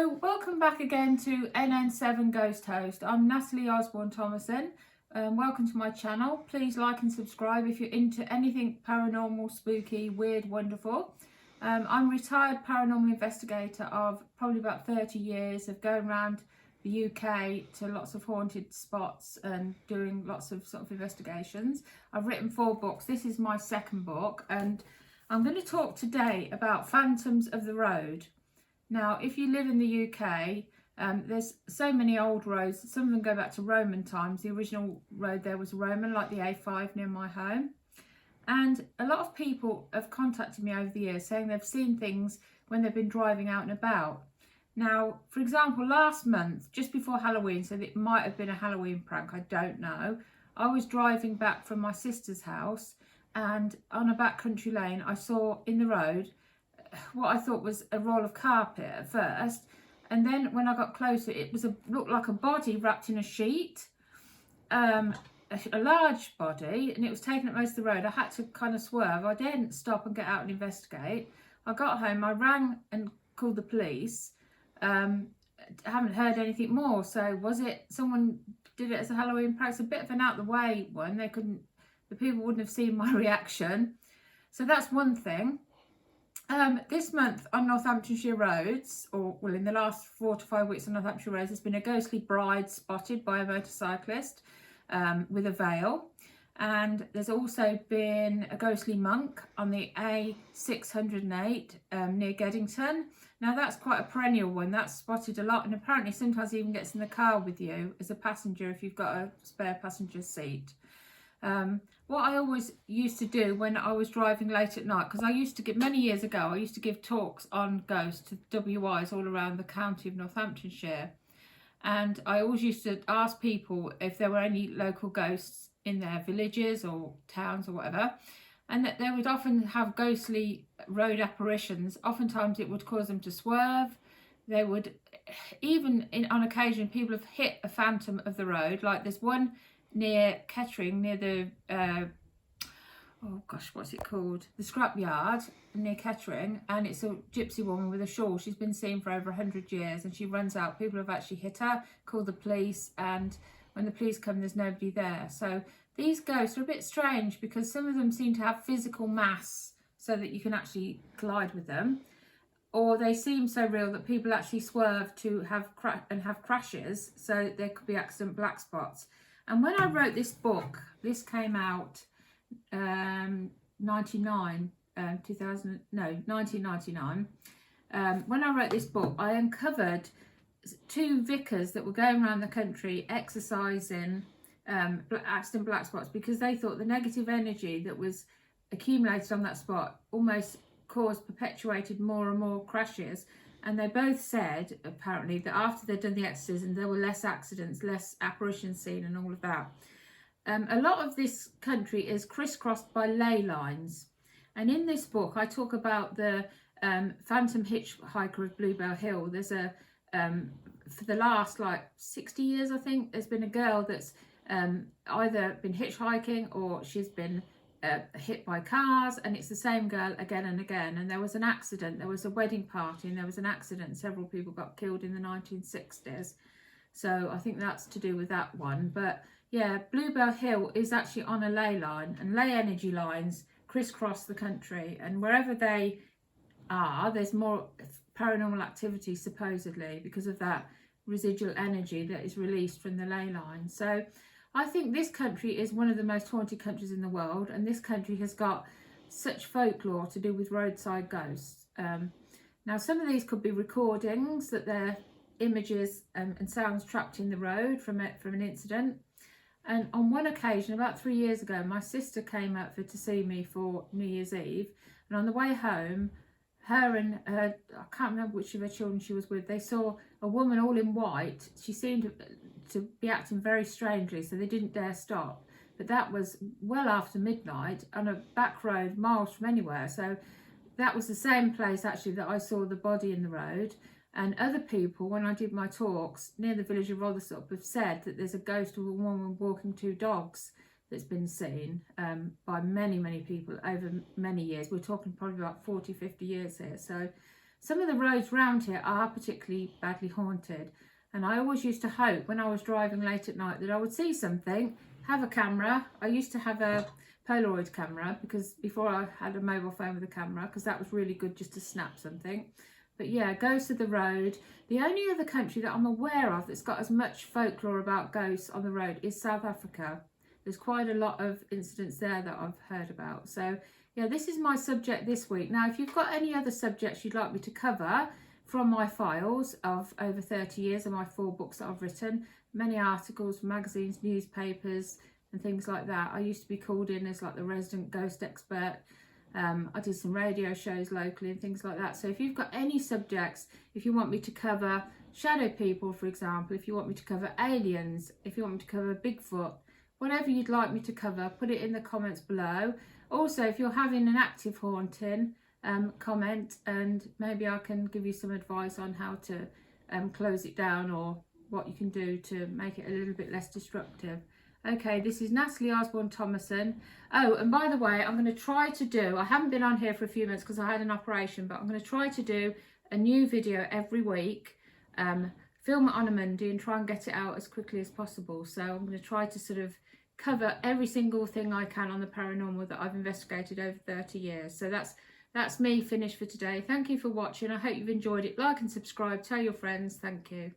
So welcome back again to NN7 Ghost Host. I'm Natalie Osborne Thomason. Welcome to my channel. Please like and subscribe if you're into anything paranormal, spooky, weird, wonderful. I'm a retired paranormal investigator of probably about 30 years of going around the UK to lots of haunted spots and doing lots of sort of investigations. I've written 4 books. This is my 2nd book, and I'm going to talk today about Phantoms of the Road. Now, if you live in the UK, there's so many old roads. Some of them go back to Roman times. The original road there was Roman, like the A5 near my home. And a lot of people have contacted me over the years saying they've seen things when they've been driving out and about. Now, for example, last month, just before Halloween, so it might have been a Halloween prank, I don't know. I was driving back from my sister's house, and on a back country lane, I saw in the road what I thought was a roll of carpet at first, and then when I got closer, it was looked like a body wrapped in a sheet, a large body, and it was taking up most of the road. I had to kind of swerve. I didn't stop and get out and investigate. I got home, I rang and called the police. I haven't heard anything more. So was it someone did it as a Halloween prank? It's a bit of an out the way one. The people wouldn't have seen my reaction. So that's one thing. This month on Northamptonshire roads, in the last 4 to 5 weeks on Northamptonshire roads, there's been a ghostly bride spotted by a motorcyclist with a veil. And there's also been a ghostly monk on the A608 near Geddington. Now that's quite a perennial one. That's spotted a lot, and apparently sometimes even gets in the car with you as a passenger if you've got a spare passenger seat. What I always used to do when I was driving late at night, because I used to give, many years ago, I used to give talks on ghosts to WIs all around the county of Northamptonshire. And I always used to ask people if there were any local ghosts in their villages or towns or whatever. And that they would often have ghostly road apparitions. Oftentimes it would cause them to swerve. They would, even on occasion, people have hit a phantom of the road. Like there's one near Kettering, near the what's it called, the scrapyard near Kettering, and it's a gypsy woman with a shawl. She's been seen for over 100 years, and she runs out. People have actually hit her, called the police, and when the police come, there's nobody there. So these ghosts are a bit strange because some of them seem to have physical mass so that you can actually collide with them, or they seem so real that people actually swerve to have crashes, so there could be accident black spots. And when I wrote this book, this came out 1999. When I wrote this book, I uncovered 2 vicars that were going around the country exercising accident black spots because they thought the negative energy that was accumulated on that spot almost perpetuated more and more crashes. And they both said, apparently, that after they'd done the exorcism, there were less accidents, less apparitions seen and all of that. A lot of this country is crisscrossed by ley lines. And in this book, I talk about the Phantom Hitchhiker of Bluebell Hill. There's for the last 60 years, I think, there's been a girl that's either been hitchhiking or she's been hit by cars, and it's the same girl again and again. And there was an accident, there was a wedding party, and there was an accident. Several people got killed in the 1960s. So I think that's to do with that one. But yeah, Bluebell Hill is actually on a ley line, and ley energy lines crisscross the country, and wherever they are, there's more paranormal activity supposedly because of that residual energy that is released from the ley line. So I think this country is one of the most haunted countries in the world, and this country has got such folklore to do with roadside ghosts. Now, some of these could be recordings, that they're images and sounds trapped in the road from an incident. And on one occasion, about 3 years ago, my sister came up to see me for New Year's Eve, and on the way home, her and her, I can't remember which of her children she was with, they saw a woman all in white. She seemed to be acting very strangely, so they didn't dare stop. But that was well after midnight on a back road miles from anywhere. So that was the same place actually that I saw the body in the road. And other people, when I did my talks near the village of Rothersup, have said that there's a ghost of a woman walking 2 dogs that's been seen by many people over many years. We're talking probably about 40-50 years here. So some of the roads around here are particularly badly haunted. And I always used to hope when I was driving late at night that I would see something, have a camera. I used to have a Polaroid camera, because before I had a mobile phone with a camera, because that was really good just to snap something. But yeah, ghosts of the road. The only other country that I'm aware of that's got as much folklore about ghosts on the road is South Africa. There's quite a lot of incidents there that I've heard about. So yeah, this is my subject this week. Now, if you've got any other subjects you'd like me to cover from my files of over 30 years and my 4 books that I've written, many articles, magazines, newspapers and things like that. I used to be called in as like the resident ghost expert. I did some radio shows locally and things like that. So if you've got any subjects, if you want me to cover shadow people, for example, if you want me to cover aliens, if you want me to cover Bigfoot, whatever you'd like me to cover, put it in the comments below. Also, if you're having an active haunting, comment, and maybe I can give you some advice on how to close it down, or what you can do to make it a little bit less destructive. Okay, this is Natalie Osborne Thomason. Oh, and by the way, I'm going to try to do, I haven't been on here for a few months because I had an operation, but I'm going to try to do a new video every week, film it on a Monday and try and get it out as quickly as possible. So I'm going to try to sort of cover every single thing I can on the paranormal that I've investigated over 30 years. So that's me finished for today. Thank you for watching. I hope you've enjoyed it. Like and subscribe. Tell your friends. Thank you.